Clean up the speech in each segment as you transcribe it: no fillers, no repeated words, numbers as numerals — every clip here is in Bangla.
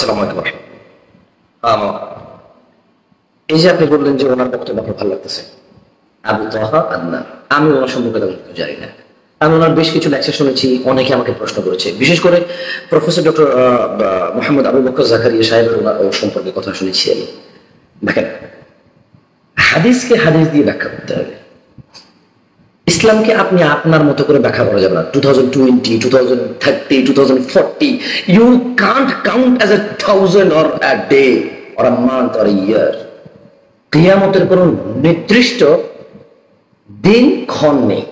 আসসালামু আলাইকুম। এই যে আপনি বললেন যে ওনার বক্তব্য আপনার ভালো লাগতেছে, আবু তাহা আদনান, আমি ওনার সম্পর্কে তেমন কিছু জানি না। আমি ওনার বেশ কিছু লেকচার শুনেছি, অনেকে আমাকে প্রশ্ন করেছে, বিশেষ করে প্রফেসর ডক্টর মোহাম্মদ আবু বকর জাকারিয়া সাহেবের ওর সম্পর্কে কথা শুনেছি আমি। দেখেন, হাদিসকে হাদিস দিয়ে ব্যাখ্যা করতে হবে। ইসলামকে আপনি আপনার মতো করে ব্যাখ্যা করা যাবে না। 2020, 2030, 2040, you can't count as 1,000 or a day or a month or a year. কিয়ামতের কোন নির্দিষ্ট দিন ক্ষণ নেই।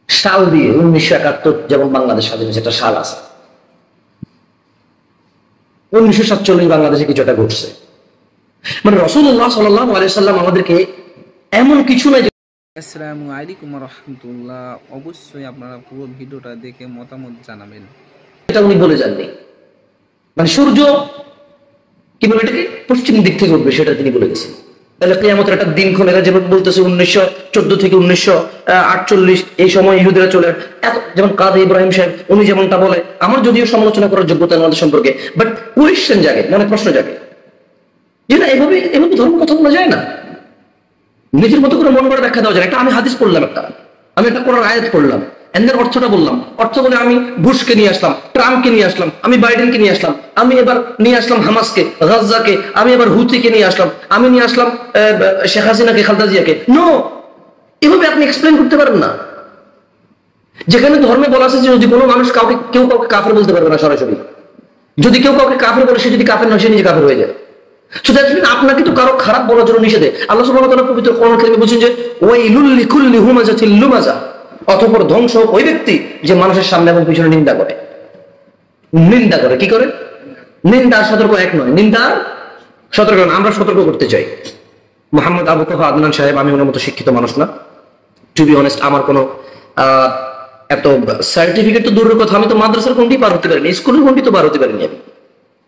সাল দিয়ে 1971 যেমন বাংলাদেশ স্বাধীন হয়েছে একটা সাল আছে, 1947 বাংলাদেশে কিছু একটা ঘটছে। মানে রাসূলুল্লাহ সাল্লাল্লাহু আলাইহি সাল্লাম আমাদেরকে এমন কিছু না। আসসালামু আলাইকুম রাহমাতুল্লাহ। অবশ্যই আপনারা পুরো ভিডিওটা দেখে মতামত জানাবেন। এটা উনি বলে যাননি, মানে সূর্য কিভাবে এটাকে পশ্চিম দিক থেকে উঠবে সেটা তিনি বলে গেছেন। তাহলে কিয়ামতের একটা দিনক্ষণ এরা যেমন বলতেছে 1914 থেকে 1948 এই সময় ইহুদিরা চলে, যেমন কাদি ইব্রাহিম সাহেব উনি যেমনটা বলে, আমার যদিও সমালোচনা করার যোগ্যতা আমাদের সম্পর্কে, বাট কোয়েশ্চেন জাগে, মানে প্রশ্ন জাগে যে না, এভাবে ধর্ম কথা বলা যায় না, নিজের মতো করে মন করে ব্যাখ্যা দেওয়া যায়। একটা আমি হাদিস পড়লাম, আমি একটা কোরআন আয়াত পড়লাম, এদের অর্থটা বললাম, অর্থ বলে আমি বুশকে নিয়ে আসলাম, ট্রাম্পকে নিয়ে আসলাম, আমি বাইডেনকে নিয়ে আসলাম, আমি এবার নিয়ে আসলাম হামাসকে, গাজ্জাকে, আমি এবার হুতিকে নিয়ে আসলাম, আমি নিয়ে আসলাম শেখ হাসিনাকে, খালেদা জিয়াকে। নো, এভাবে আপনি এক্সপ্লেন করতে পারেন না। যেখানে ধর্মে বলা আছে যে যদি কোনো মানুষ কেউ কাউকে কাফের বলতে পারবে না সরাসরি, যদি কেউ কাউকে কাফের বলে, সে যদি কাফের নয়, সে নিজে কাফের হয়ে যায়। আপনাকে তো কারো খারাপ বলার জন্য নিষেধ। আল্লাহ সুবহানাহু ওয়া তাআলা পবিত্র কোরআন কারীমে বলেছেন যে ওয়াইলুল লিকুল্লি হুমাযাতিল লুমাযা, অতঃপর ধ্বংস ওই ব্যক্তি যে মানুষের সামনে এবং পিছনে নিন্দা করে। কি করে? নিন্দা আর সতর্ক এক নয়, নিন্দা সতর্ক। আমরা সতর্ক করতে চাই। মোহাম্মদ আবু তাহা আদনান সাহেব, আমি ওনার মতো শিক্ষিত মানুষ না, টু বি অনেস্ট। আমার কোনো এত সার্টিফিকেট তো দূরের কথা, আমি তো মাদ্রাসার কোনটি পার হতে পারিনি, স্কুলের কোনটি তো পার হতে পারিনি আমি,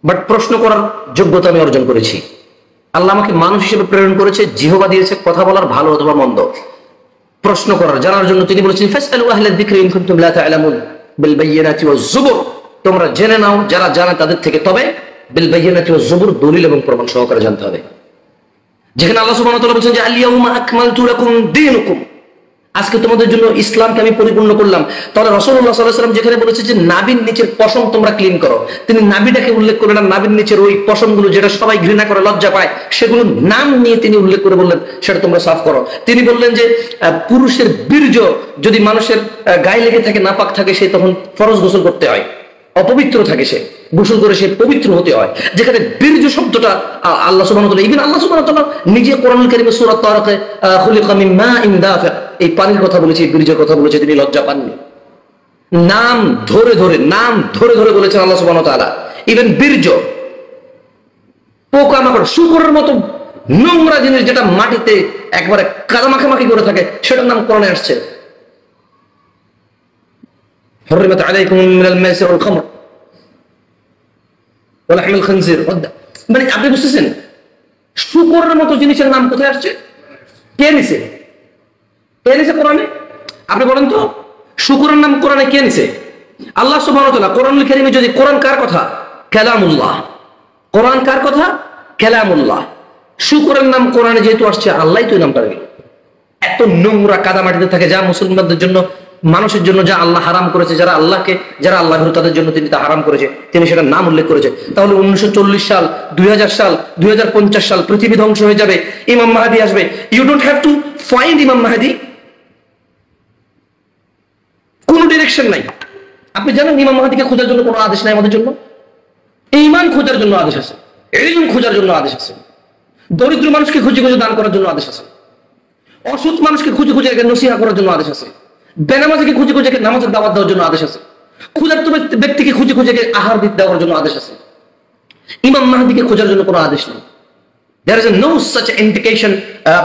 বাট প্রশ্ন করার যোগ্যতা আমি অর্জন করেছি। আল্লাহ আমাকে মানুষ হিসেবে প্রেরণ করেছে, জিহবা দিয়েছে কথা বলার, ভালো অথবা মন্দ প্রশ্ন করার, জানার জন্য। তিনি বলেছেন ফাসআলু আহলায যিকরি ইন কুনতুম লা তা'লামুন বিল বায়্যিনাতি ওয়াজ যুবুর, তোমরা জেনে নাও যারা জানে তাদের থেকে, তবে বিল বায়্যিনাতি ওয়াজ যুবুর, দলিল এবং প্রমাণ সহকারে জানতে হবে। যেখানে আল্লাহ সুবহানাহু ওয়া তাআলা বলেছেন যে আল ইয়াউমা আকমালতু লাকুম দীনুকুম, আজকে তোমাদের জন্য ইসলামকে আমি পরিপূর্ণ করলাম। তাহলে রাসূলুল্লাহ সাল্লাল্লাহু আলাইহি ওয়াসাল্লাম যেখানে বলেছে যে নাভির নিচের পশম তোমরা ক্লিন করো, তিনি নাভিটাকে উল্লেখ করলেন না, নাভির নিচের ওই পশমগুলো যেটা সবাই ঘৃণা করে, লজ্জা পায়, সেগুলো নাম নিয়ে তিনি উল্লেখ করে বললেন সেটা তোমরা সাফ করো। তিনি বললেন যে পুরুষের বীর্য যদি মানুষের গায়ে লেগে থাকে, নাপাক থাকে, সে তখন ফরজ গোসল করতে হয়, অপবিত্র থাকে সে, গোসল করে সে পবিত্র হতে হয়। যেখানে বীর্য শব্দটা আল্লাহ সুবহানাহু ওয়া তাআলা, ইভেন আল্লাহ সুবহানাহু ওয়া তাআলা নিজে কোরআনুল কারীমে সূরা তারাকে খুলিকা মিন মাইন দাফিক, এই পানির কথা বলেছে, বীর্যের কথা বলেছে, তিনি লজ্জা পাননি। নাম ধরে ধরে বলেছেন আল্লাহ সুবহানাহু ওয়া তাআলা। ইভেন বীর্য, পোকামাকড়, শূকরের মতো নোংরা জিনিস যেটা মাটিতে একবারে কাদা মাখামাখি করে থাকে, সেটার নাম কোরআনে আসছে। حرمت عليكم من الميسر والخمر ولحم الخنزير, মানে আপনি বুঝতেছেন শূকরের মতো জিনিসের নাম কোথায় আসছে? কে নিছে কোরআনে? আপনি বলেন তো, শূকরের নাম কোরআনে কে নিছে? আল্লাহ সুবহানাহু ওয়া তাআলা। কোরআনুল কারীমে যদি কোরআন কার কথা? কালামুল্লাহ। কোরআন কার কথা? কালামুল্লাহ। শূকরের নাম কোরআনে যেহেতু আসছে, আল্লাহই তো নামটা দিল। এত নোংরা কাদা মাটিতে থাকে, যা মুসলমানদের জন্য, মানুষের জন্য যা আল্লাহ হারাম করেছে, যারা আল্লাহ তাদের জন্য তিনি তা হারাম করেছে, তিনি সেটা নাম উল্লেখ করেছে। তাহলে 1940 সাল, 2000 সাল, 2050 সাল পৃথিবী ধ্বংস হয়ে যাবে, ইমাম মাহদী আসবে। You don't have to find Imam Mahdi, কোন ডিরেকশন নাই। আপনি জানেন ইমাম মাহদীকে খোঁজার জন্য কোনো আদেশ নাই আমাদের জন্য? ঈমান খোঁজার জন্য আদেশ আছে, ইলম খোঁজার জন্য আদেশ আছে, দরিদ্র মানুষকে খুঁজে দান করার জন্য আদেশ আছে, অসৎ মানুষকে খুঁজে নসিহা করার জন্য আদেশ আছে, বেনামাজিকে খুঁজে নামাজের দাওয়াত দেওয়ার জন্য আদেশ আছে, ক্ষুধার্ত ব্যক্তিকে খুঁজে আহার দেওয়ার জন্য আদেশ আছে। ইমাম মাহদীকে খোঁজার জন্য কোনো আদেশ নেই। There is no such indication,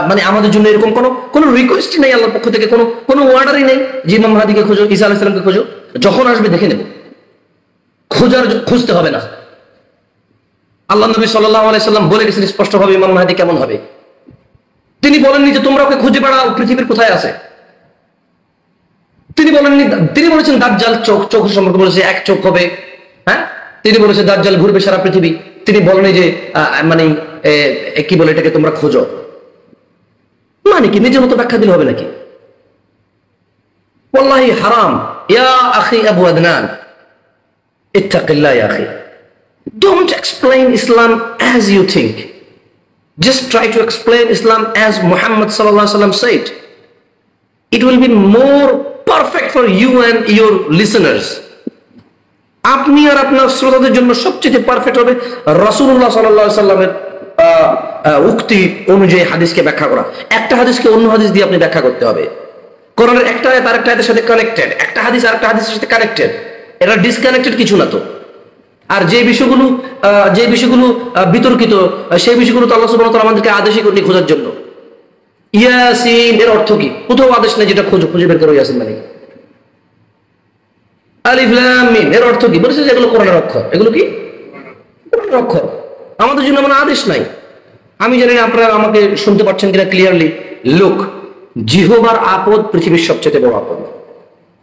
মানে আমাদের জন্য এরকম কোনো রিকোয়েস্ট নেই আল্লাহর পক্ষ থেকে, কোনো অর্ডারই নেই যে ইমাম মাহদীকে খোঁজো, ঈসা আলাইহিস সালামকে খোঁজো। যখন আসবে দেখে নেব, খুঁজতে হবে না। আল্লাহ নবী সাল্লাল্লাহু আলাইহি সাল্লাম বলে গেছেন স্পষ্টভাবে ইমাম মাহদী কেমন হবে। তিনি বলেননি যে তোমরা ওকে খুঁজে বেড়াও, পৃথিবীর কোথায় আছে। তিনি বলেছেন দাজ্জাল চোখের সম্পর্কে বলেছে, এক চোখ হবে, হ্যাঁ, তিনি বলেছে দাজ্জাল ঘুরবে সারা পৃথিবী। তিনি বলেন যে মানে কি বলে এটাকে তোমরা খোঁজো, মানে কি নিজের মতো ব্যাখ্যা দিলে হবে নাকি? ওয়াল্লাহি হারাম। ইয়া আখি আবু আদনান ইত্তাকিল্লাহ ইয়া আখি, don't explain Islam as you think, just try to explain Islam as Muhammad sallallahu alaihi wasallam said. It will be more perfect for you and your listeners. আপনি আর আপনার শ্রোতাদের জন্য সবচেয়ে পারফেক্ট হবে রাসূলুল্লাহ সাল্লাল্লাহু আলাইহি সাল্লামের উক্তি অনুযায়ী হাদিসকে ব্যাখ্যা করা। একটা হাদিসকে অন্য হাদিস দিয়ে আপনি ব্যাখ্যা করতে হবে। কোরআনের একটা আয়াত আরেকটা আয়াতের সাথে কানেক্টেড, একটা হাদিস আরেকটা হাদিসের সাথে কানেক্টেড, এটা ডিসকানেক্টেড কিছু না তো। আর যে বিষয়গুলো বিতর্কিত, সেই বিষয়গুলো তো আল্লাহ সুবহানাহু ওয়া তাআলা আমাদেরকে আদেশই করেনি খোঁজার জন্য। ইয়াসিন এর অর্থ কি? কোথাও আদেশ নেই যেটা খুঁজে বের করো ইয়াসিন মানে কি। আলিফ লাম মিম এর অর্থ কি? বলেছে যে এগুলো কোরআনের অক্ষর। এগুলো কি? কোরআনের অক্ষর। আমাদের জন্য মানে আদেশ নাই। আমি জানি না আপনারা আমাকে শুনতে পাচ্ছেন কিনা ক্লিয়ারলি। লোক, জিহ্বার আপদ পৃথিবীর সবচেয়ে বড় আপদ।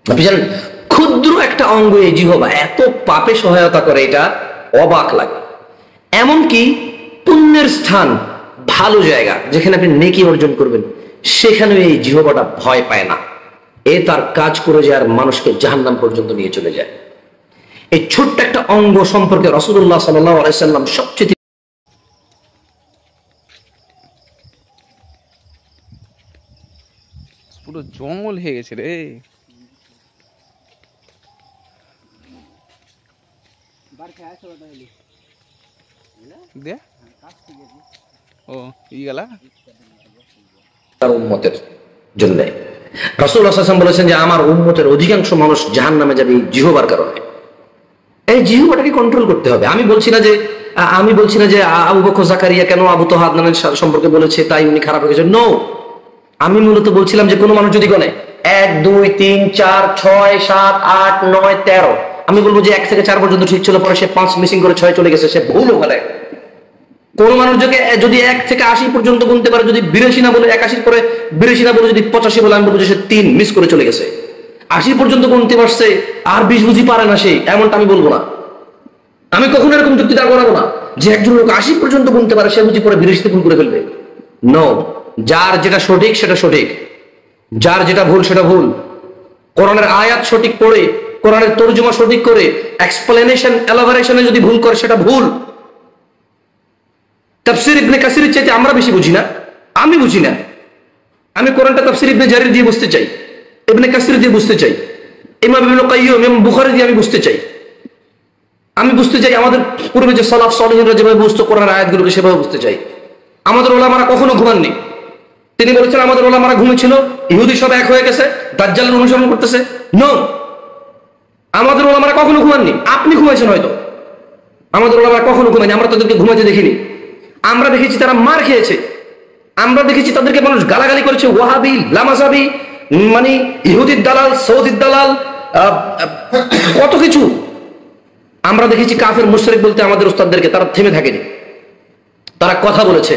আপনি জানেন ক্ষুদ্র একটা অঙ্গ এই জিহ্বা এত পাপে সহায়তা করে, এটা অবাক লাগে। এমনকি পুণ্যের স্থান, ভালো জায়গা যেখানে আপনি নেকি অর্জন করবেন, সেখানেও এই জিহ্বাটা ভয় পায় না। এ তার কাজ করে যায় আর মানুষকে জাহান্নাম পর্যন্ত নিয়ে চলে যায়। এই ছোট্ট একটা অঙ্গ সম্পর্কে রাসূলুল্লাহ সাল্লাল্লাহু আলাইহি সাল্লাম সবচেয়ে পুরো জঙ্গল হয়ে গেছে রে। ও ই গেলা তার উম্মতের জন্য। রাসূলুল্লাহ সাল্লাল্লাহু আলাইহি ওয়াসাল্লাম বলেছেন যে আমার উম্মতের অধিকাংশ মানুষ জাহান্নামে যাবে এই জিহ্বার কারণে। এই জিহ্বাটাকে কন্ট্রোল করতে হবে। আমি বলছি না যে আবু বকর জাকারিয়া কেন আবু তাহা আদনানের সম্পর্কে বলেছে তাই উনি খারাপ হয়ে গেছে। নো, আমি মূলত বলছিলাম যে কোনো মানুষ যদি গনে 1 2 3 4 6 7 8 9 13, আমি বলবো যে 1 থেকে 4 পর্যন্ত ঠিক ছিল, পরে সে 5 মিসিং করে 6 চলে গেছে, সে ভুল ওখানে। কোন মানুষ যদি 1 থেকে 80 পর্যন্ত গুনতে পারে, যদি 82 না বলে 81 পরে 82 না বলে যদি 85 বলে, আমি বলবো যে সে 3 মিস করে চলে গেছে। 80 পর্যন্ত গুনতে পারছে আর 20 বুঝি পারে না সে, এমনটা আমি বলবো না। আমি কখনো এরকম যুক্তি দাঁড় করাবো না যে একজন লোক 80 পর্যন্ত গুনতে পারে, সে বুঝি পরে 82 ভুল করে ফেলবে। নো, যার যেটা সঠিক সেটা সঠিক, যার যেটা ভুল সেটা ভুল। কোরআনের আয়াত সঠিক পড়ে, কোরআনের তরজমা সঠিক করে, এক্সপ্লেনেশন এলাবোরেশনে যদি ভুল করে সেটা ভুল। তাফসীর ইবনে কাসিরের চাইতে আমরা বেশি বুঝি না? আমি বুঝি না। আমি কোরআনটা তাফসীর ইবনে জারির দিয়ে বুঝতে চাই, ইবনে কাসির দিয়ে বুঝতে চাই, ইমাম ইবনে কাইয়্যিম, ইমাম বুখারী দিয়ে আমি বুঝতে চাই। আমি বুঝতে চাই আমাদের পূর্বে যে সালাফ সালেহিনরা যেভাবে বুঝতো কোরআনের আয়াতগুলোকে, সেভাবে বুঝতে চাই। আমাদের ওলামারা কখনো ঘুমাননি। তিনি বলেছেন আমাদের ওলামারা ঘুমেছিল, ইহুদি সব এক হয়ে গেছে, দাজ্জালের অনুসরণ করতেছে। নো, আমাদের ওলামারা কখনো ঘুমাননি। আপনি ঘুমাইছেন হয়তো, আমাদের ওলামারা কখনো ঘুমায়নি। আমরা তাদেরকে ঘুমাইতে দেখিনি। আমরা দেখেছি তারা মার খেয়েছে, আমরা দেখেছি তাদেরকে মানুষ গালাগালি করেছে, ওয়াহাবি, লামাজাবি, মানে ইহুদির দালাল, সৌদির দালাল, কত কিছু আমরা দেখেছি। কাফের মুশরিক বলতে আমাদের উস্তাদদেরকে তারা থেমে থাকেনি, তারা কথা বলেছে,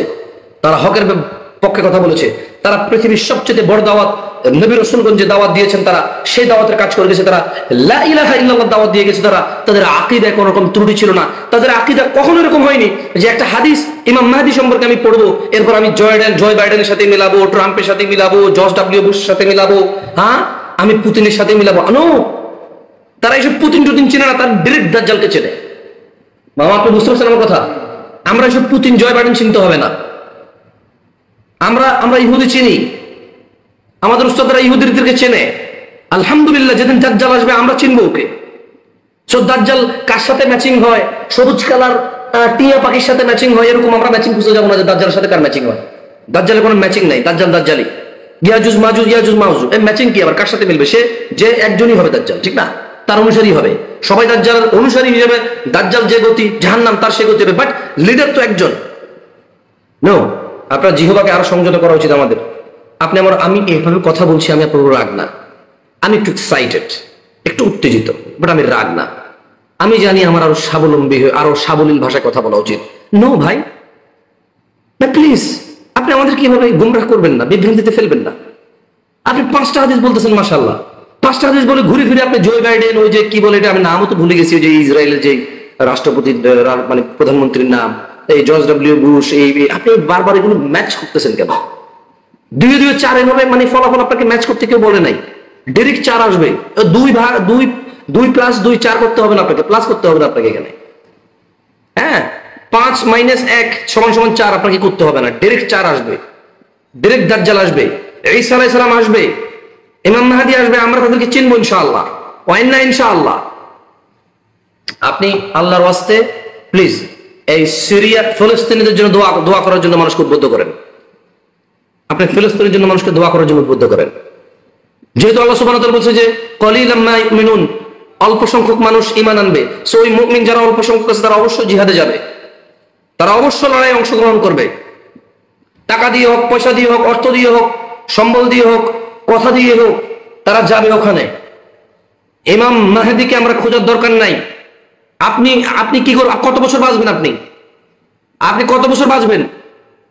তারা হকের পক্ষে কথা বলেছে, তারা পৃথিবীর সবচেয়ে বড় দাওয়াত নবী রাসূলগণ যে দাওয়াত দিয়েছেন, তারা সেই দাওয়াতের কাজ করে গেছে। তারা লা ইলাহা ইল্লাল্লাহ দাওয়াত দিয়ে গেছে। তাদের আকীদায় কোনো রকম ত্রুটি ছিল না। তাদের আকীদা কখনো এরকম হয়নি যে একটা হাদিস ইমাম মাহদী সম্পর্কে আমি পড়বো, এরপর আমি জয় বাইডেনের সাথে মিলাবো, ট্রাম্পের সাথে মিলাবো, জর্জ ডব্লিউ বুশের সাথে মিলাবো, হ্যাঁ আমি পুতিনের সাথে মিলাবো। নো, তারা এইসব পুতিন চিনে না, তার ডিরেক্ট দাজ্জালকে চেনে। মামা, আপনি বুঝতে পারছেন আমার কথা? আমরা এইসব পুতিন, জয় বাইডেন চিনতে হবে না। আমরা ইহুদি চিনি, আমাদের উস্তাদরা ইহুদিদেরকে চেনে। আলহামদুলিল্লাহ, যেদিন দাজ্জাল আসবে আমরা চিনবো ওকে। সো দাজ্জাল কার সাথে ম্যাচিং হয়, সবুজ কালার টিয়া পাখির সাথে ম্যাচিং হয়, এরকম আমরা ম্যাচিং খুঁজে যাবো না যে দাজ্জালের সাথে কার ম্যাচিং হয়। দাজ্জালের কোনো ম্যাচিং নাই, দাজ্জালি। ইয়াজুজ মাজুজ, ইয়াজুজ মাউজুজ, এই ম্যাচিং কি আবার কার সাথে মিলবে? সে যে একজনই হবে দাজ্জাল, ঠিক না? তার অনুসারী হবে সবাই, দাজ্জালের অনুসারী হিসেবে। দাজ্জাল যে গতি, জাহান্নাম তার সে গতি হবে, বাট লিডার তো একজন। নো, আপনার জিহ্বাকে আরো সংযত করা উচিত আমাদের। আমি এইভাবে কথা বলছি, আমি আপনার রাগ না, আমি একটু এক্সাইটেড, একটু উত্তেজিত, বাট আমি রাগ না। আমি জানি আমার আরো স্বাবলম্বী হয়ে আরো সাবলীল ভাষায় কথা বলা উচিত। নো ভাই, না প্লিজ, আপনি আমাদের কিভাবে গুমরাহ করবেন না, বিভ্রান্তিতে ফেলবেন না। আপনি 5টা হাদিস বলতেছেন, মাশাআল্লাহ, 5টা হাদিস বলে ঘুরে ফিরে আপনি জয় বাইডেন, ওই যে কি বলে এটা, আমি নামও তো ভুলে গেছি, ওই যে ইসরায়েলের যে রাষ্ট্রপতি মানে প্রধানমন্ত্রীর নাম, এই জর্জ ডব্লিউ বুশ, এই আপনি বারবার এগুলো ম্যাচ করতেছেন কেন? 2-2-4 এভাবে মানে ফলাফল আপনাকে ম্যাচ করতে কেউ বলে নাই। ডাইরেক্ট 4 আসবে, 2+2 4 করতে হবে না আপনাকে, প্লাস করতে হবে না আপনাকে এখানে। হ্যাঁ, 5 - 1 = 4 আপনাকে করতে হবে না, ডাইরেক্ট 4 আসবে। ডাইরেক্ট দাজ্জাল আসবে, ঈসা আলাইহিস সালাম আসবে, ইমাম মাহদী আসবে, আমরা তাদেরকে চিনবো ইনশাআল্লাহ, ওয়াইন্না ইনশাআল্লাহ। আপনি আল্লাহর ওয়াস্তে প্লিজ এই সিরিয়া ফিলিস্তিনিদের জন্য দোয়া করার জন্য মানুষকে উদ্বুদ্ধ করেন। আপনি ফিলিস্তিনের জন্য মানুষকে দোয়া করার জন্য উদ্বুদ্ধ করেন। যেহেতু আল্লাহ সুবহানাহু ওয়া তাআলা বলছে যে কলিলাম মা ইউমিনুন, অল্প সংখ্যক মানুষ ঈমান আনবে, সো ওই মুমিন যারা অল্প সংখ্যক আছে তারা অবশ্যই জিহাদে যাবে, তারা অবশ্যই লড়াইয়ে অংশগ্রহণ করবে। টাকা দিয়ে হোক, পয়সা দিয়ে হোক, অর্থ দিয়ে হোক, সম্বল দিয়ে হোক, কথা দিয়ে হোক, তারা যাবে ওখানে। ইমাম মাহদীকে আমরা খোঁজার দরকার নাই। আপনি কি করবেন? কত বছর বাঁচবেন আপনি কত বছর বাঁচবেন?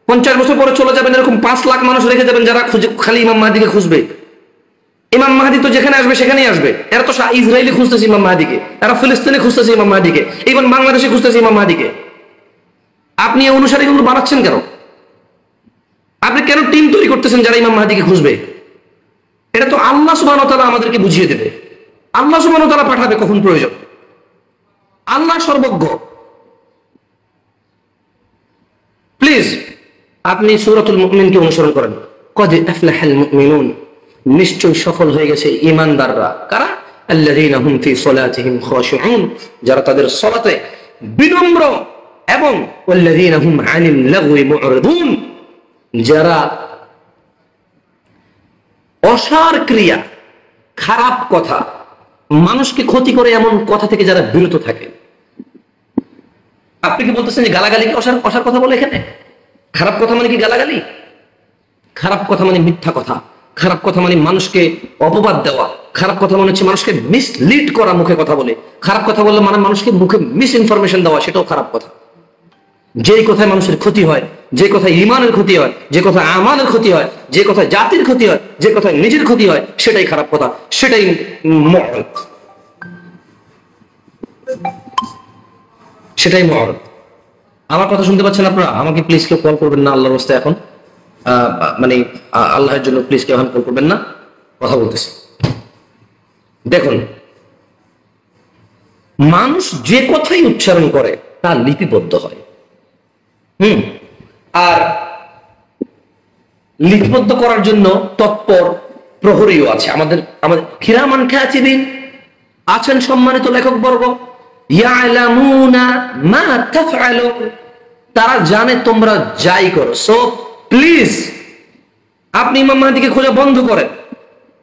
50 বছর পরে চলে যাবেন, এরকম 5 লাখ মানুষ রেখে যাবেন যারা খালি ইমাম মাহদীকে খুঁজবে। ইমাম মাহদী তো যেখানে আসবে সেখানেই আসবে। এরা তো ইসরায়েলি খুঁজতেছে ইমাম মাহদীকে, এরা ফিলিস্তিনে খুঁজতেছে ইমাম মাহদীকে, ইভেন বাংলাদেশে খুঁজতেছে ইমাম মাহদীকে। আপনি এই অনুসারীগুলো বাড়াচ্ছেন কেন? আপনি কেন টিম তৈরি করতেছেন যারা ইমাম মাহদীকে খুঁজবে? এটা তো আল্লাহ সুবহানাহু ওয়া তাআলা আমাদেরকে বুঝিয়ে দেবে। আল্লাহ সুবহানাহু ওয়া তাআলা পাঠাবে কখন প্রয়োজন। আল্লাহ সর্বজ্ঞ। প্লিজ আপনি সূরাতুল মুমিনকে অনুসরণ করেন। কদ আফলাহাল মুমিনুন, নিশ্চয় সফল হয়ে গেছে ঈমানদাররা। কারা? আল্লাযীনা হুম ফি সলাতিহিম খাশিউন, যারা তাদের সালাতে বিনম্র, এবং ওয়াল্লাযীনা হুম আনিল লাগwi মু'রিদুন, যারা অসার ক্রিয়া, খারাপ কথা, মানুষকে ক্ষতি করে এমন কথা থেকে যারা বিরত থাকে। আপনি কি বলতেছেন যে গালাগালি কি অসার কথা বলে? এখানে খারাপ কথা মানে কি গালাগালি? খারাপ কথা মানে মিথ্যা কথা, খারাপ কথা মানে মানুষকে অপবাদ দেওয়া, খারাপ কথা মানে হচ্ছে মানুষকে মিসলিড করা, মুখে কথা বলে। খারাপ কথা বললে মানে মানুষকে মুখে মিস ইনফরমেশন দেওয়া, সেটাও খারাপ কথা। যেই কথায় মানুষের ক্ষতি হয়, যে কথায় ঈমানের ক্ষতি হয়, যে কথায় আমানের ক্ষতি হয়, যে কথায় জাতির ক্ষতি হয়, যে কথায় নিজের ক্ষতি হয়, সেটাই খারাপ কথা, সেটাই মুআরাদ, সেটাই মুআরাদ। আমার কথা শুনতে পাচ্ছেন আপনারা? আমাকে প্লিজ কেউ কল করবেন না আল্লাহর রাস্তায় এখন, মানে আল্লাহর জন্য প্লিজ কেউ এখন কল করবেন না, কথা বলতেছি। দেখুন, মানুষ যে কথাই উচ্চারণ করে তা লিপিবদ্ধ হয়। আর লিপিবদ্ধ করার জন্য তৎপর প্রহরীও আছে। আমাদের কিরামান কাতিবিন আছেন, সম্মানিত লেখকবর্গ, ইয়ালামুনা মা তাফআলুন, তারা জানে তোমরা যাই করো। সো প্লিজ আপনি ইমাম মাহদীকে খোঁজা বন্ধ করেন।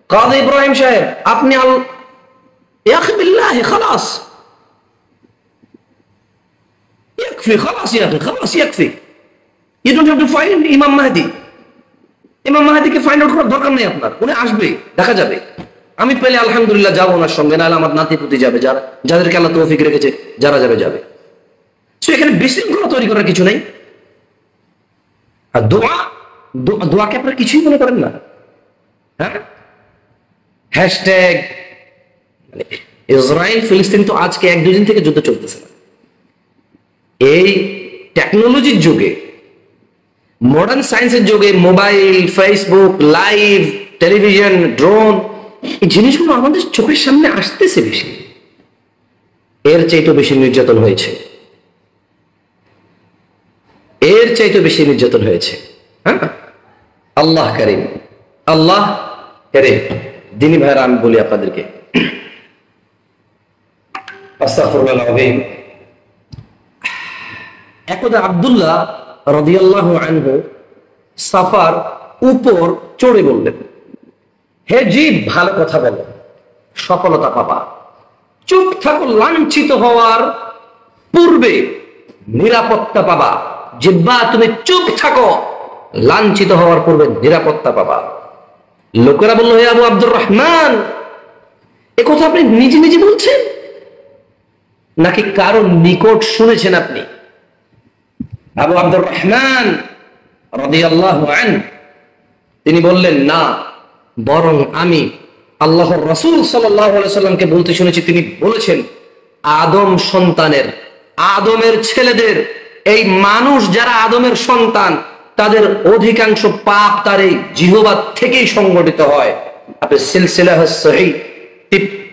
কাজী ইব্রাহিম সাহেব, আপনি ইয়াখি বিল্লাহি খালাস, يكفي خلاص يا اخي، خلاص يكفي. You don't have to find ইমাম মাহদী। ইমাম মাহদীকে ফাইন্ড আউট করার দরকার নেই আপনার, উনি আসবে, দেখা যাবে। আমি পেলে আলহামদুলিল্লাহ যাবো ওনার সঙ্গে, নাহলে আমার নাতি পুতি যাবে, যাদেরকে আল্লাহ তৌফিক রেখেছে, যারা যাবে। সো এখানে বিশৃঙ্খলা তৈরি করার কিছু নেই। আর দোয়াকে আপনারা কিছুই মনে করেন না। হ্যাঁ, হ্যাশট্যাগ ইসরায়েল ফিলিস্তিন তো আজকে 1-2 দিন থেকে যুদ্ধ চলতেছে না। এই টেকনোলজির যুগে, মডার্ন সায়েন্সের যুগে, mobile, Facebook, live, television, drone, এই জিনিসগুলো আমাদের চোখের সামনে আসতেছে বেশি। এর চাইতে বেশি নির্যাতন হয়েছে, এর চাইতে বেশি নির্যাতন হয়েছে। হ্যাঁ, আল্লাহ কারীম, আল্লাহ কারীম। দিনী ভাইরা, আমি বলি আপনাদেরকে, আস্তাগফিরুল্লাহ আযীম। একদা আব্দুল্লাহ রাদিয়াল্লাহু আনহু সাফার উপর চড়ে বললেন, হে জিব, ভালো কথা বলো, সফলতা পাবা। চুপ থাকো, লাঞ্ছিত হওয়ার পূর্বে নিরাপত্তা পাবা। জিব্বা, তুমি চুপ থাকো, লাঞ্ছিত হওয়ার পূর্বে নিরাপত্তা পাবা। লোকেরা বলল, হে আবু আব্দুর রহমান, এ কথা আপনি নিজে নিজে বলছেন নাকি কারো নিকট শুনেছেন আপনি? আবু আব্দুর রহমান রাদিয়াল্লাহু আনহু তিনি বললেন, না, বরং আমি আল্লাহর রাসূল সাল্লাল্লাহু আলাইহি সাল্লামকে বলতে শুনেছি। তিনি বলেছেন, আদম সন্তানের আদমের ছেলেদের, এই মানুষ যারা আদমের সন্তান, তাদের অধিকাংশ পাপ তার এই জিহ্বা থেকেই সংগঠিত হয়। আপনি সিলসিলাহ সহিহ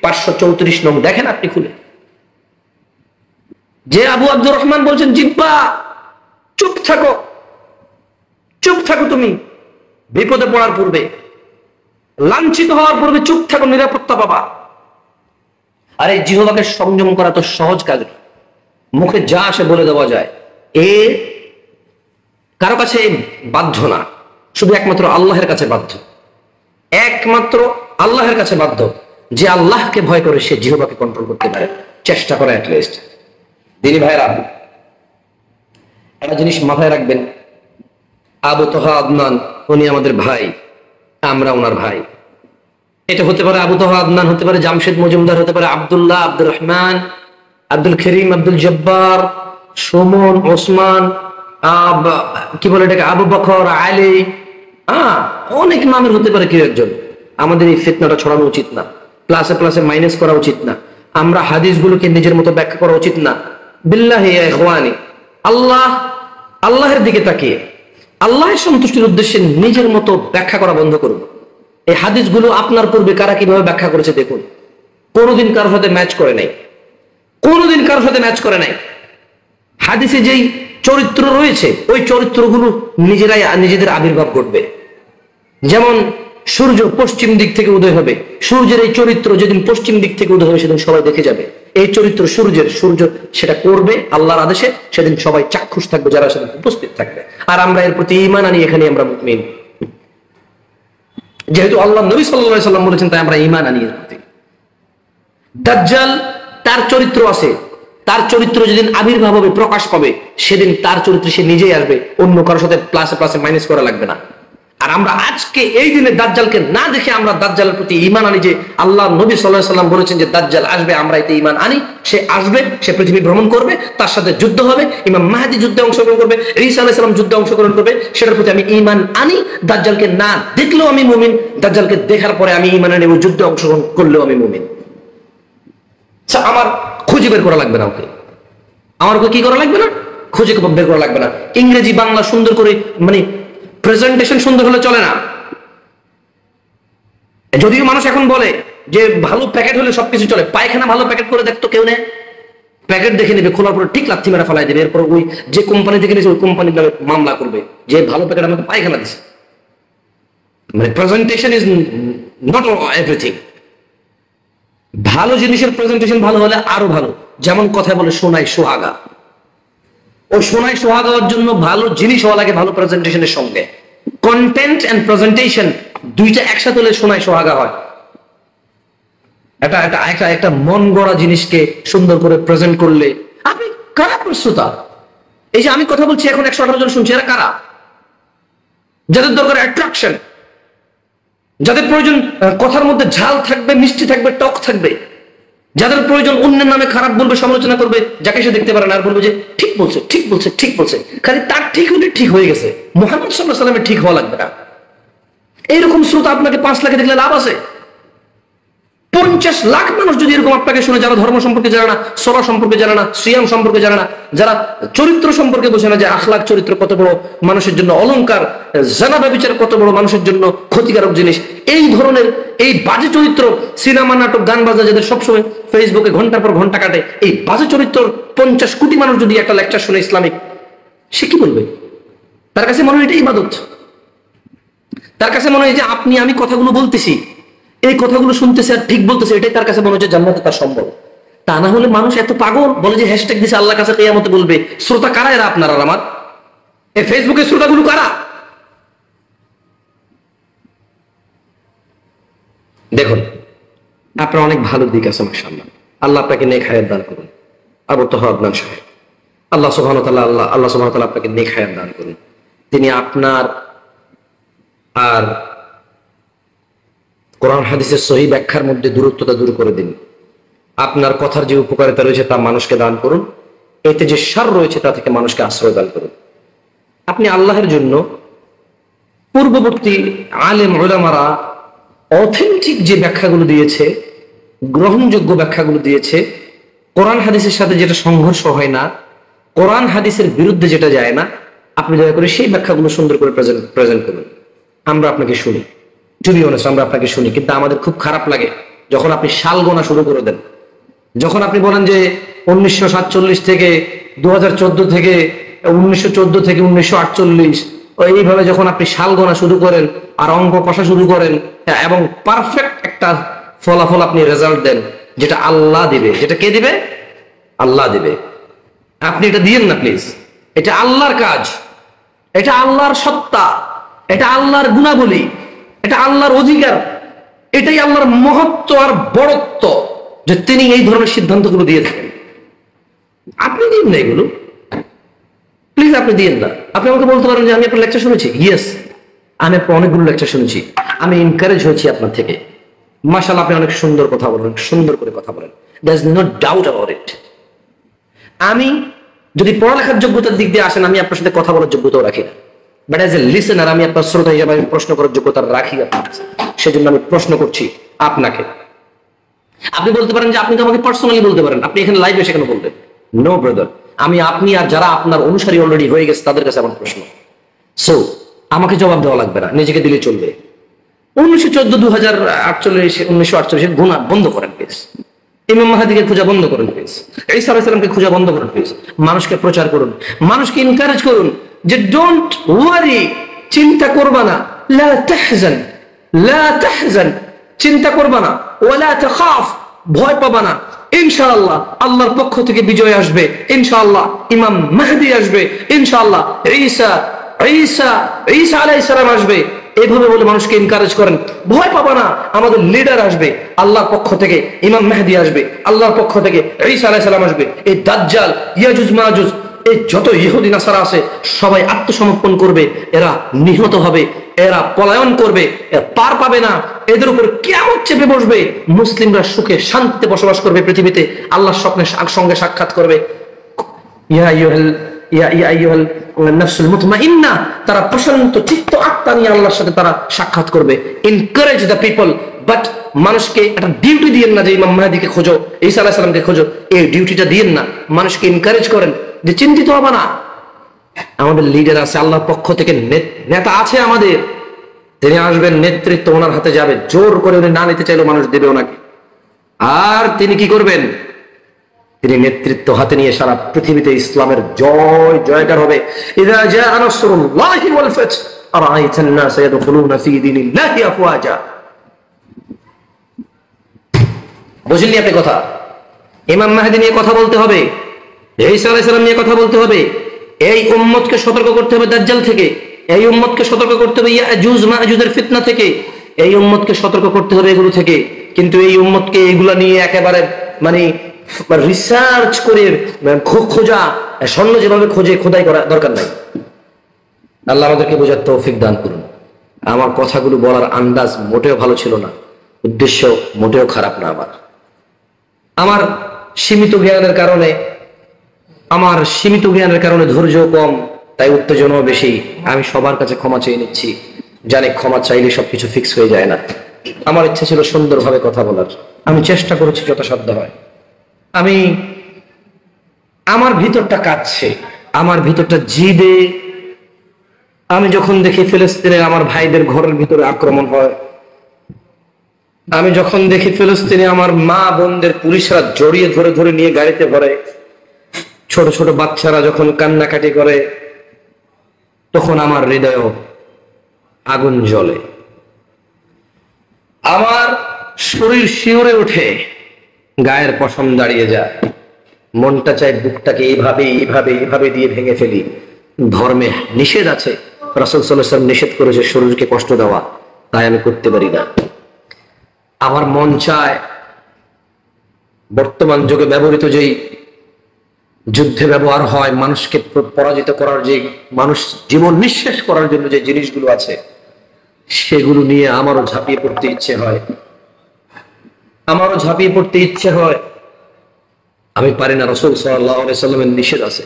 534 নং দেখেন আপনি খুলে, যে আবু আব্দুর রহমান বলছেন, জিহ্বা চুপ থাকো, চুপ থাকো, তুমি বিপদে পড়ার পূর্বে, লাঞ্ছিত হওয়ার পূর্বে চুপ থাকো, নিরাপত্তা পাবা। আর এই জিহ্বাকে সংযম করা তো সহজ কাজ নয়, মুখে যা আসে বলে দেওয়া যায়, এ কারো কাছে বাধ্য না, শুধু একমাত্র আল্লাহের কাছে বাধ্য, একমাত্র আল্লাহের কাছে বাধ্য। যে আল্লাহকে ভয় করে সে জিহ্বাকে কন্ট্রোল করতে পারে, চেষ্টা করে অ্যাটলিস্ট। দিনী ভাইরা, একটা জিনিস মাথায় রাখবেন, আবু তোহা আদনান উনি আমাদের ভাই, আমরা ওনার ভাই। এটা হতে পারে আবু তোহা আদনান, হতে পারে জামশেদ মজুমদার, হতে পারে আব্দুল্লাহ, আব্দুর রহমান, আব্দুল করিম, আব্দুল জব্বার, সুমন, ওসমান, কি বলে এটাকে, আবু বকর, আলী, অনেক নামের হতে পারে কেউ একজন। আমাদের এই ফিতনাটা ছড়ানো উচিত না, প্লাসে প্লাসে মাইনাস করা উচিত না, আমরা হাদিসগুলোকে নিজের মতো ব্যাখ্যা করা উচিত না। বিল্লাহি ইয়া ইখওয়ানি, আল্লাহের দিকে তাকিয়ে আল্লাহের সন্তুষ্টির উদ্দেশ্যে নিজের মতো ব্যাখ্যা করা বন্ধ করুন। এই হাদিসগুলো আপনার পূর্বে কারা কিভাবে ব্যাখ্যা করেছে দেখুন, কোনোদিন কারোর সাথে ম্যাচ করে নাই, কোনোদিন কারোর সাথে ম্যাচ করে নাই। হাদিসে যেই চরিত্র রয়েছে ওই চরিত্রগুলো নিজেদের আবির্ভাব ঘটবে। যেমন সূর্য পশ্চিম দিক থেকে উদয় হবে, সূর্যের এই চরিত্র যেদিন পশ্চিম দিক থেকে উদয় হবে সেদিন সবাই দেখে যাবে এই চরিত্র সূর্য সেটা করবে আল্লাহর আদেশে, সেদিন সবাই চাক্ষুষ থাকবে যারা সেদিন উপস্থিত থাকবে। আর আমরা এর প্রতি ঈমান আনি, এখানে আমরা মুমিন, যেহেতু আল্লাহ নবী সাল্লাল্লাহু আলাইহি সাল্লাম বলেছেন, তাই আমরা ঈমান আনি এর প্রতি। দাজ্জাল তার চরিত্র আছে, তার চরিত্র যেদিন আবির্ভাব হবে, প্রকাশ পাবে, সেদিন তার চরিত্রে সে নিজেই আসবে, অন্য কারোর সাথে প্লাসে প্লাসে মাইনাস করা লাগবে না। আর আমরা আজকে এই দিনে দাজ্জালকে না দেখে আমরা দাজ্জালের প্রতি ঈমান আনি, যে আল্লাহ নবী সাল্লাল্লাহু আলাইহি সাল্লাম বলেছেন যে দাজ্জাল আসবে, আমরা এতে ঈমান আনি। সে আসবে, সে পৃথিবী ভ্রমণ করবে, তার সাথে যুদ্ধ হবে, ইমাম মাহদী যুদ্ধে অংশগ্রহণ করবে, ঈসা আলাইহিস সালাম যুদ্ধে অংশগ্রহণ করবে, সেটার প্রতি আমি ঈমান আনি। দাজ্জালকে না দেখলেও আমি মুমিন, দাজ্জালকে দেখার পরে আমি ঈমান আনি, যুদ্ধে অংশগ্রহণ করলেও আমি মুমিন। আমার খুঁজে বের করা লাগবে না, ওকে আমার কি করা লাগবে না, খুঁজে বের করা লাগবে না। ইংরেজি বাংলা সুন্দর করে, মানে প্রেজেন্টেশন সুন্দর হলে চলে না। যদিও মানুষ এখন বলে যে ভালো প্যাকেট হলে সবকিছু চলে, পায়খানা ভালো প্যাকেট করে দেখতো কেউ নেই, প্যাকেট দেখে নেবে, খোলার পরে ঠিক লাথি মেরা ফেলাই দেবে, এরপর ওই যে কোম্পানি থেকে নিয়েছে ওই কোম্পানির নামে মামলা করবে যে ভালো প্যাকেট আমাকে পায়খানা দিছে। মানে প্রেজেন্টেশন ইজ নট এভরিথিং। ভালো জিনিসের প্রেজেন্টেশন ভালো হলে আরো ভালো। যেমন কথা বলে সোনাই সোহাগা, ওই সোনাই সোহাগা হওয়ার জন্য ভালো জিনিস হওয়া লাগে ভালো প্রেজেন্টেশনের সঙ্গে। কন্টেন্ট এন্ড প্রেজেন্টেশন দুইটা একসাথে হলে সোনাই সোহাগা হয়। একটা মন গড়া জিনিসকে সুন্দর করে প্রেজেন্ট করলে আপনি কারা প্রস্তুতা? এই যে আমি কথা বলছি এখন 118 জন শুনছি, এরা কারা? যাদের দরকার অ্যাট্রাকশন, যাদের প্রয়োজন কথার মধ্যে ঝাল থাকবে, মিষ্টি থাকবে, টক থাকবে, যাদের প্রয়োজন অন্যের নামে খারাপ বলবে, সমালোচনা করবে, যাকে সে দেখতে পারে না, আর বলবে যে ঠিক বলছে, ঠিক বলছে, ঠিক বলছে, খালি তার ঠিক হলে ঠিক হয়ে গেছে, মুহাম্মদ সাল্লাল্লাহু আলাইহি ওয়াসাল্লামের ঠিক হওয়া লাগবে না। এইরকম শ্রোতা আপনাকে 5 লাখে দেখলে লাভ আছে? 50 লাখ মানুষ যদি এরকম আপনাকে শুনে, যারা ধর্ম সম্পর্কে জানে না, সলা সম্পর্কে জানে না, সিয়াম সম্পর্কে জানে না, যারা চরিত্র সম্পর্কে বোঝে না, যে আখলাক চরিত্র কত বড় মানুষের জন্য অলংকার, জানা ব্যভিচার কত বড় মানুষের জন্য ক্ষতিকারক জিনিস, এই ধরনের এই বাজে চরিত্র, সিনেমা, নাটক, গান বাজনা, যাদের সবসময় ফেসবুকে ঘন্টার পর ঘন্টা কাটে, এই বাজে চরিত্র 50 কোটি মানুষ যদি একটা লেকচার শুনে ইসলামিক, সে কি বলবে? তার কাছে মনে হয় এটা ইবাদত। তার কাছে মনে হয় যে আমি কথাগুলো বলতেছি, এই কথাগুলো শুনতেছে আর ঠিক বলতেছে, এটাই তার কাছে মনে হচ্ছে জান্নাতে তার সম্ভব। তা না হলে মানুষ এত পাগল বলে যে হ্যাশট্যাগ দিছে আল্লাহর কাছে কিয়ামতে বলবে। শ্রোতা কারা এরা আপনার আর আমার? এই ফেসবুকের শ্রোতাগুলো কারা? দেখুন, আপনার অনেক ভালো দিক আছে মাশাআল্লাহ, আল্লাহ আপনাকে নেক হায়াত দান করুন। আবু তোহা আদনান সাহেব, আল্লাহ সুবহানাহু ওয়া তাআলা আপনাকে নেক হায়াত দান করুন। তিনি আপনার আর কোরআন হাদিসের সহি ব্যাখ্যার মধ্যে দূরত্বটা দূর করে দিন। আপনার কথার যে উপকারিতা রয়েছে তা মানুষকে দান করুন, এতে যে শার রয়েছে তা থেকে মানুষকে আশ্রয় দান করুন। আপনি আল্লাহের জন্য পূর্ববর্তী আলেম উলামারা অথেন্টিক যে ব্যাখ্যাগুলো দিয়েছে, গ্রহণযোগ্য ব্যাখ্যাগুলো দিয়েছে, কোরআন হাদিসের সাথে যেটা সংঘর্ষ হয় না, কোরআন হাদিসের বিরুদ্ধে যেটা যায় না, আপনি দয়া করে সেই ব্যাখ্যাগুলো সুন্দর করে প্রেজেন্ট করুন, আমরা আপনাকে শুনি। যদি অনেস্ট, আমরা আপনাকে শুনি, কিন্তু আমাদের খুব খারাপ লাগে যখন আপনি সাল গোনা শুরু করে দেন। যখন আপনি বলেন যে 1947 থেকে 2014 থেকে 1914 থেকে 1948, এইভাবে যখন আপনি সাল গোনা শুরু করেন আর অঙ্ক কষা শুরু করেন, এবং পারফেক্ট একটা ফলাফল আপনি রেজাল্ট দেন, যেটা আল্লাহ দিবে। যেটা কে দিবে? আল্লাহ দিবে। আপনি এটা দিয়েন না প্লিজ। এটা আল্লাহর কাজ, এটা আল্লাহর সত্তা, এটা আল্লাহর গুণাবলী, এটা আল্লাহর অধিকার, এটাই আল্লাহর মহত্ব আর বড়ত্ব যে তিনি এই ধরনের সিদ্ধান্তগুলো দিয়ে থাকেন। আপনি দিন না এগুলো, প্লিজ আপনি দিয়েন না। আপনি আমাকে বলতে পারেন যে আমি আপনার লেকচার শুনেছি। ইয়েস, আমি আপনার অনেকগুলো লেকচার শুনেছি, আমি এনকারেজ হয়েছি আপনার থেকে। মাশাআল্লাহ, আপনি অনেক সুন্দর কথা বলেন, সুন্দর করে কথা বলেন, there is no doubt about it. আমি যদি পড়ালেখার যোগ্যতার দিক দিয়ে আসেন, আমি আপনার সাথে কথা বলার যোগ্যতাও রাখি না, বাট অ্যাজ এ লিসেনার আমি আপনার শ্রোতা হিসাবে আমি প্রশ্ন করার যোগ্যতা রাখি আপনার কাছে। সেজন্য আমি প্রশ্ন করছি আপনাকে। আপনি বলতে পারেন যে আপনি তো আমাকে পার্সোনালি বলতে পারেন, আপনি এখানে লাইভে সেখানে বলবেন। নো ব্রাদার, আমি, আপনি আর যারা আপনার অনুসারী অলরেডি হয়ে গেছে তাদের কাছে আমার প্রশ্ন। সো আমাকে জবাব দেওয়া লাগবে না, নিজেকে দিলে চলবে। 1914, 2048, 1948 গুনাহ বন্ধ করেন প্লিজ। ইমাম মাহদীকে খোঁজা বন্ধ করুন প্লিজ। ঈসা আলাইহিস সালামকে খোঁজা বন্ধ করুন প্লিজ। মানুষকে প্রচার করুন, মানুষকে এনকারেজ করুন যে ডোন্ট ওয়ারি, চিন্তা করবা না, লা তাহজান, লা তাহজান, চিন্তা করবা না, ওয়ালা তাখাফ, ভয় পাবা না, ইনশাআল্লাহ আল্লাহর পক্ষ থেকে বিজয় আসবে, ইনশাআল্লাহ ইমাম মাহদী আসবে, ইনশাআল্লাহ ঈসা আলাইহিস সালাম আসবে। এইভাবে বলে মানুষকে এনকারেজ করেন, ভয় পাবা না, আমাদের লিডার আসবে আল্লাহর পক্ষ থেকে, ইমাম মেহেদী আসবে আল্লাহর পক্ষ থেকে, ঈসা আলাইহিস সালাম আসবে। এই দাজ্জাল, ইয়াজুজ মাজুজ, এই যত ইহুদি নাসারা আছে সবাই আত্মসমর্পণ করবে, এরা নিহত হবে, এরা পলায়ন করবে, এরা পার পাবে না, এদের উপর কিয়ামত চেপে বসবে। মুসলিমরা সুখে শান্তিতে বসবাস করবে পৃথিবীতে, আল্লাহর স্বপ্নের সঙ্গে সাক্ষাৎ করবে। নাফসুল মুতমাইন্নাহ, তারা প্রশান্ত চিত্ত আত্মা নিয়ে আল্লাহর সাথে তারা সাক্ষাৎ করবে। এনকারেজ দ্য পিপল, বাট মানুষকে একটা ডিউটি দিয়েন না যে ইমাম মাহদীকে খোঁজো, ঈসা আলাইহিস সালামকে খোঁজো, এই ডিউটিটা দিয়েন না। মানুষকে এনকারেজ করেন যে চিন্তিত হবে না, আমাদের লিডার আছে আল্লাহর পক্ষ থেকে, নেতা আছে আমাদের, তিনি আসবেন, নেতৃত্ব ওনার হাতে যাবে, জোর করে উনি না নিতে চাইলেও মানুষ দেবে ওনাকে। আর তিনি কি করবেন? তিনি নেতৃত্ব হাতে নিয়ে সারা পৃথিবীতে ইসলামের জয় জয়কার হবে। ইযা জাআ নাসরুল্লাহি ওয়াল ফাth আরাআইতান নাস ইয়াদখুলুনা ফী দীনিল্লাহি আফওয়াজা। বুঝলেন আপনি কথা? ইমাম মাহদী নিয়ে কথা বলতে হবে, ঈসা আলাইহিস সালাম নিয়ে কথা বলতে হবে, এই উম্মতকে সতর্ক করতে হবে দাজ্জাল থেকে, এই উম্মতকে সতর্ক করতে হবে ইয়াজুজ মাজুজের ফিতনা থেকে, এই উম্মতকে সতর্ক করতে হবে এগুলো থেকে। কিন্তু এই উম্মতকে এগুলা নিয়ে একেবারে মানে রিসার্চ করে খোঁজা, স্বর্ণ যেভাবে খোঁজে খোদাই করা দরকার নাই। আল্লাহ আমাদেরকে বোঝার তৌফিক দান করুন। আমার কথাগুলো বলার আন্দাজ মোটেও ভালো ছিল না, উদ্দেশ্য মোটেও খারাপ না। আমার সীমিত জ্ঞানের কারণে ধৈর্য কম, তাই উত্তেজনাও বেশি। আমি সবার কাছে ক্ষমা চেয়ে নিচ্ছি, জানি ক্ষমা চাইলে সবকিছু ফিক্স হয়ে যায় না। আমার ইচ্ছা ছিল সুন্দরভাবে কথা বলার, আমি চেষ্টা করেছি যথাসাধ্য হয়। আমার ভিতরটা কাঁদছে, আমার ভিতরটা জিবে। আমি যখন দেখি ফিলিস্তিনে আমার ভাইদের ঘরের ভিতরে আক্রমণ হয়, আমি যখন দেখি ফিলিস্তিনে আমার মা বোনদের পুলিশরা জড়িয়ে ধরে ধরে নিয়ে গাড়িতে ভরে, ছোট ছোট বাচ্চারা যখন কান্নাকাটি করে, তখন আমার হৃদয় আগুন জ্বলে, আমার শরীর শিউরে ওঠে, গায়ের পশম দাঁড়িয়ে যায়, মনটা চায় বুকটাকে এইভাবে দিয়ে ভেঙে ফেলি। ধর্মে নিষেধ আছে, রাসূল সাল্লাল্লাহু আলাইহি ওয়াসাল্লাম নিষেধ করেছে শরীরকে কষ্ট দেওয়া, তাই আমি করতে পারি না। আমার মন চায় বর্তমান যুগে ব্যবহৃত যেই যুদ্ধে ব্যবহার হয় মানুষকে পরাজিত করার, যে মানুষ জীবন নিঃশেষ করার জন্য যে জিনিসগুলো আছে, সেগুলো নিয়ে আমারও ঝাঁপিয়ে পড়তে ইচ্ছে হয়। আমি পারি না। রাসূল সাল্লাল্লাহু আলাইহি ওয়াসাল্লামের নিষেধ আছে,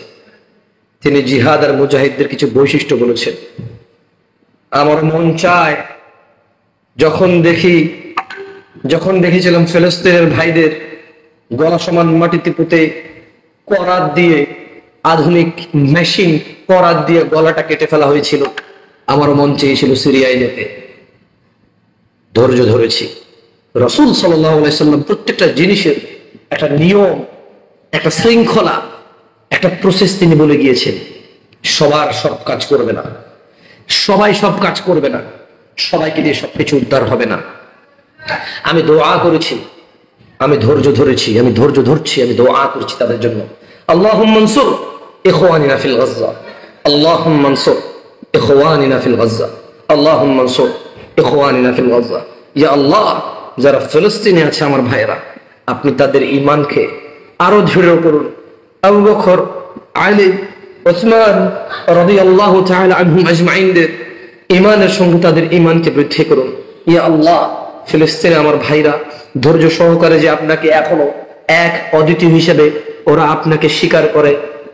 তিনি জিহাদ আর মুজাহিদদের কিছু বৈশিষ্ট্য বলেছেন। আমার মন চায় যখন দেখেছিলাম ফিলিস্তিনের ভাইদের গলা সমান মাটিতে পুঁতে করাত দিয়ে, আধুনিক মেশিন করাত দিয়ে গলাটা কেটে ফেলা হয়েছিল। আমারও মন চেয়েছিল সিরিয়ায় যেতে, ধৈর্য ধরেছি। রাসূল সাল্লাল্লাহু আলাইহি সাল্লাম প্রত্যেকটা জিনিসের একটা নিয়ম, একটা শৃঙ্খলা, একটা প্রসেস তিনি বলে গিয়েছেন। সবার সব কাজ করবে না, সবাই সব কাজ করবে না, সবাইকে দিয়ে সবকিছু উদ্ধার হবে না। আমি দোয়া করেছি, আমি ধৈর্য ধরেছি, আমি ধৈর্য ধরছি, আমি দোয়া করছি তাদের জন্য। আল্লাহুম্মা আনসুর ইখওয়ানিনা ফিল গাজ্জা, আল্লাহুম্মা আনসুর ইখওয়ানিনা ফিল গাজ্জা, আল্লাহুম্মা আনসুর ইখওয়ানিনা ফিল গাজ্জা। ইয়া আল্লাহ, যারা ফিলিস্তিনে আছে আমার ভাইয়েরা, আপনি তাদের ঈমানকে আরো দৃঢ় করুন। আবু বকর, আলী, উসমান রাদিয়াল্লাহু তাআলা আনহুম আজমাইনদের ঈমানের সঙ্গে তাদের ঈমানকে বৃদ্ধি করুন। ইয়া আল্লাহ, ফিলিস্তিনে আমার ভাইরা ধৈর্য সহকারে যে আপনাকে এখনো এক অদ্বিতীয় হিসেবে ওরা আপনাকে স্বীকার করে,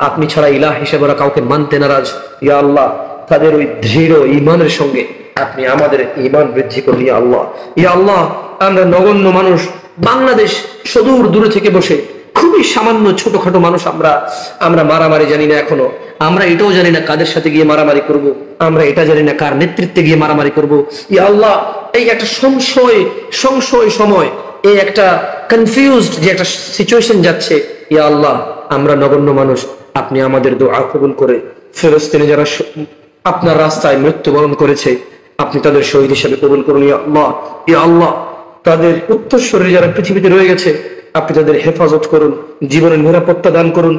আপনি ছাড়া ইলাহ হিসেবে ওরা কাউকে মানতে নারাজ, ইয়া আল্লাহ তাদের ওই দৃঢ় ঈমানের সঙ্গে আপনি আমাদের ঈমান বৃদ্ধি করুন। ইয়া আল্লাহ, ইয়া আল্লাহ, আমরা নগণ্য মানুষ, বাংলাদেশ সুদূর দূরে থেকে বসে খুবই সামান্য ছোটখাটো মানুষ, আমরা মারামারি জানি না এখনো। আমরা এটাও জানি না কাদের সাথে গিয়ে মারামারি করব, আমরা এটা জানি না কার নেতৃত্বে গিয়ে মারামারি করব। ইয়া আল্লাহ, এই একটা সংশয় সময়, এই একটা কনফিউজড যে একটা সিচুয়েশন যাচ্ছে, ইয়া আল্লাহ আমরা নগণ্য মানুষ, আপনি আমাদের দোয়া কবুল করে ফিলিস্তিনে যারা আপনার রাস্তায় মৃত্যুবরণ করেছে, আপনি তাদের শহীদ হিসেবে কবুল করুন। ইয়া আল্লাহ, ইয়া আল্লাহ তাদের উত্তরসূরি যারা পৃথিবীতে রয়ে গেছে, আপনি তাদের হেফাজত করুন, জীবনের নিরাপত্তা দান করুন,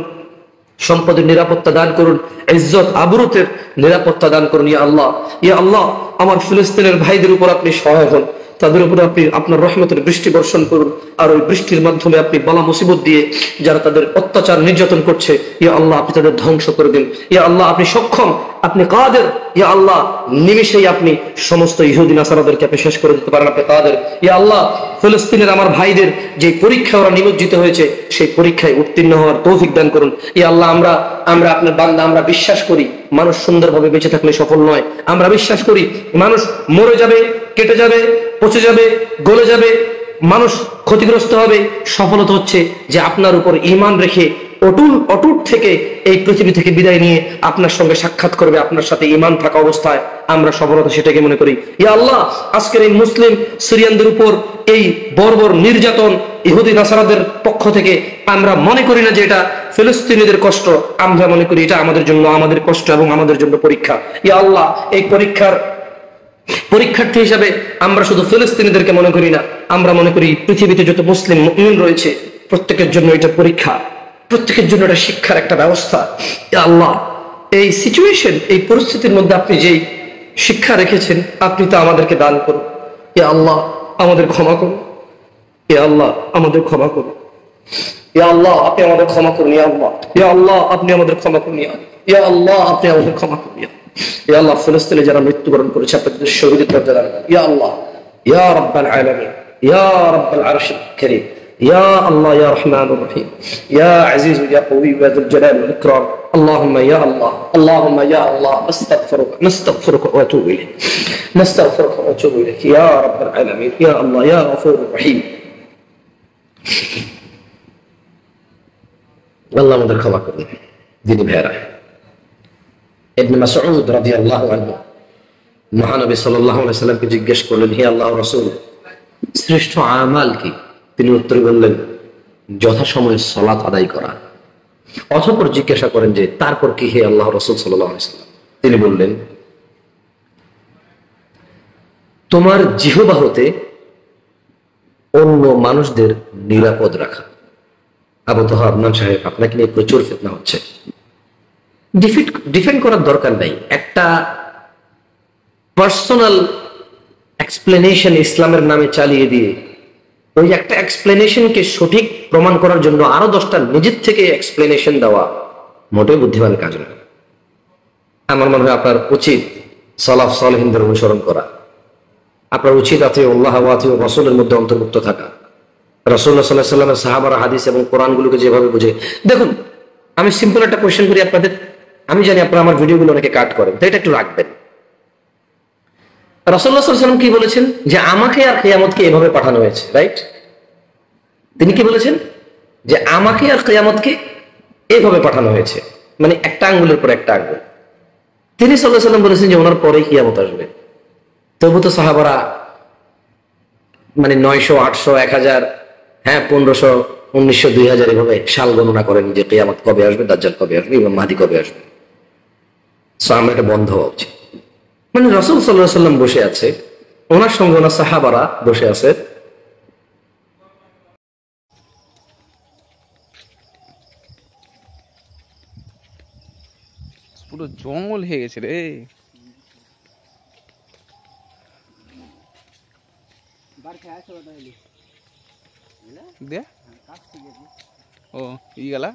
সম্পদের নিরাপত্তা দান করুন, ইজ্জত আবরুতের নিরাপত্তা দান করুন। ইয়া আল্লাহ, ইয়া আল্লাহ আমার ফিলিস্তিনের ভাইদের উপর আপনি সহায় হন, তাদের উপর আপনি আপনার রহমতের বৃষ্টি বর্ষণ করুন, আর ওই বৃষ্টির মাধ্যমে আপনি বালা মুসিবত দিয়ে যারা তাদের অত্যাচার নির্যাতন করছে, ইয়া আল্লাহ আপনি তাদের ধ্বংস করে দিন। ইয়া আল্লাহ আপনি সক্ষম, আপনি কাদের, ইয়া আল্লাহ নিমেষেই আপনি সমস্ত ইহুদি নাসারাদেরকে আপনি শেষ করে দিতে পারেন, আপনি কাদের। ইয়া আল্লাহ ফিলিস্তিনের আমার ভাইদের যে পরীক্ষা ওরা নিমজ্জিত হয়েছে, সেই পরীক্ষায় উত্তীর্ণ হওয়ার তৌফিক দান করুন। ইয়া আল্লাহ আমরা আপনার বান্দা, আমরা বিশ্বাস করি মানুষ সুন্দরভাবে বেঁচে থাকলে সফল নয়। আমরা বিশ্বাস করি মানুষ মরে যাবে, কেটে যাবে, পচে যাবে, গলে যাবে, মানুষ ক্ষতিগ্রস্ত হবে। সফলতা হচ্ছে যে আপনার উপর ঈমান রেখে অটুট থেকে এই পৃথিবী থেকে বিদায় নিয়ে আপনার সঙ্গে সাক্ষাৎ করবে, আপনার সাথে ঈমান থাকা অবস্থায় আমরা সফলতা সেটাকে মনে করি। ইয়া আল্লাহ আজকের এই মুসলিম সিরিয়ানদের উপর এই বর্বর নির্যাতন ইহুদি নাসারাদের পক্ষ থেকে আমরা মনে করি না যে এটা ফিলিস্তিনিদের কষ্ট, আমরা মনে করি এটা আমাদের জন্য, আমাদের কষ্ট এবং আমাদের জন্য পরীক্ষা। ইয়া আল্লাহ এই পরীক্ষার্থী হিসাবে আমরা শুধু ফিলিস্তিনিদেরকে মনে করি না, আমরা মনে করি পৃথিবীতে যত মুসলিম মুমিন রয়েছে প্রত্যেকের জন্য এটা পরীক্ষা, প্রত্যেকের জন্য এটা শিক্ষার একটা ব্যবস্থা। ইয়া আল্লাহ এই সিচুয়েশন, এই পরিস্থিতির মধ্যে আপনি যেই শিক্ষা রেখেছেন আপনি তা আমাদেরকে দান করুন। ইয়া আল্লাহ আমাদের ক্ষমা করুন, ইয়া আল্লাহ আমাদের ক্ষমা করুন, ইয়া আল্লাহ আপনি আমাদের ক্ষমা করুন, ইয়া আল্লাহ, ইয়া আল্লাহ আপনি আমাদের ক্ষমা করুন, ইয়া আল্লাহ আপনি আমাদের ক্ষমা করুন। ইয়া আল্লাহ ফিলিস্তিনে যারা মৃত্যুবরণ করেছে আপনাদের শহীদের দরজা দান করুন। ইয়া আল্লাহ, ইয়া রাব্বাল আলামিন, ইয়া রাব্বাল আরশিল কারীম, ইয়া আল্লাহ, ইয়া রহমানুর রহিম, ইয়া আজিজ, ইয়া কওয়ি, ইয়া যুল জালাল ওয়াল ইকরাম। اللهم يا الله، اللهم يا الله نستغفرك ونتوب اليك، نستغفرك ونتوب اليك يا رب العالمين، يا الله يا غفور رحيم। আল্লাহ আমাদের ক্ষমা করুন। দিনী ভাইরা, ইবনে মাসউদ রাদিয়াল্লাহু আনহু মহানবী সাল্লাল্লাহু আলাইহি সাল্লামকে জিজ্ঞেস করলেন, হে আল্লাহর রাসূল শ্রেষ্ঠ আমাল কি? তিনি উত্তর বললেন, যথাসময়ে সালাত আদায় করা। অতঃপর জিজ্ঞাসা করেন যে তারপর কি হে আল্লাহর রাসূল সাল্লাল্লাহু আলাইহি সাল্লাম? তিনি বললেন, তোমার জিহ্বা হতে অন্য মানুষদের নিরাপদ রাখা। আবু তাহা আদনান সাহেব, আপনাকে নিয়ে প্রচুর ফিতনা হচ্ছে, ডিফেন্ড করার দরকার নাই। একটা পার্সোনাল এক্সপ্লেনেশন ইসলামের নামে চালিয়ে দিয়ে ওই একটা এক্সপ্লেনেশনকে সঠিক প্রমাণ করার জন্য আরো 10টা নিজের থেকে এক্সপ্লেনেশন দেওয়া মোটেই বুদ্ধিমান কাজ নয়। আমার মনে হয় আপনার উচিত সালাফ সালেহিনদের অনুসরণ করা, আপনার উচিত আতিউল্লাহ ওয়া আতিউর রাসূলের মধ্যে অন্তর্ভুক্ত থাকা। রাসূলুল্লাহ সাল্লাল্লাহু আলাইহি ওয়াসাল্লামের সাহাবারা হাদিস এবং কোরআনগুলোকে যেভাবে বুঝে, দেখুন আমি সিম্পল একটা কোয়েশ্চেন করি আপনাদের, আমি জানি আপনারা আমার ভিডিওগুলো অনেকে কাট করেন, তো এটা একটু রাখবেন। রাসূলুল্লাহ সাল্লাল্লাহু আলাইহি ওয়াসাল্লাম কি বলেছেন? যে আমাকে আর কিয়ামতকে এভাবে পাঠানো হয়েছে, রাইট? তিনি কি বলেছেন? যে আমাকে আর কিয়ামতকে এইভাবে পাঠানো হয়েছে, মানে একটা আঙ্গুলের পর একটা আঙ্গুল। তিনি সাল্লাল্লাহু আলাইহি ওয়াসাল্লাম বলেছেন যে ওনার পরেই কিয়ামত আসবে। তবু তো সাহাবারা মানে 900, 800, 1000, হ্যাঁ 1500, 1900, 2000 এভাবে সাল গণনা করেন যে কিয়ামত কবে আসবে, দাজ্জাল কবে আসবে, ইমাম মাহদী কবে আসবে। সো আমরা এটা বন্ধ হওয়া উচিত। মানে রাসূল সাল্লাল্লাহু আলাইহি ওয়াসাল্লাম বসে আছে, ওনার সঙ্গে ওনার সাহাবারা বসে আছে, পুরো জঙ্গল হয়ে গেছে রে। দে ও ই গেলা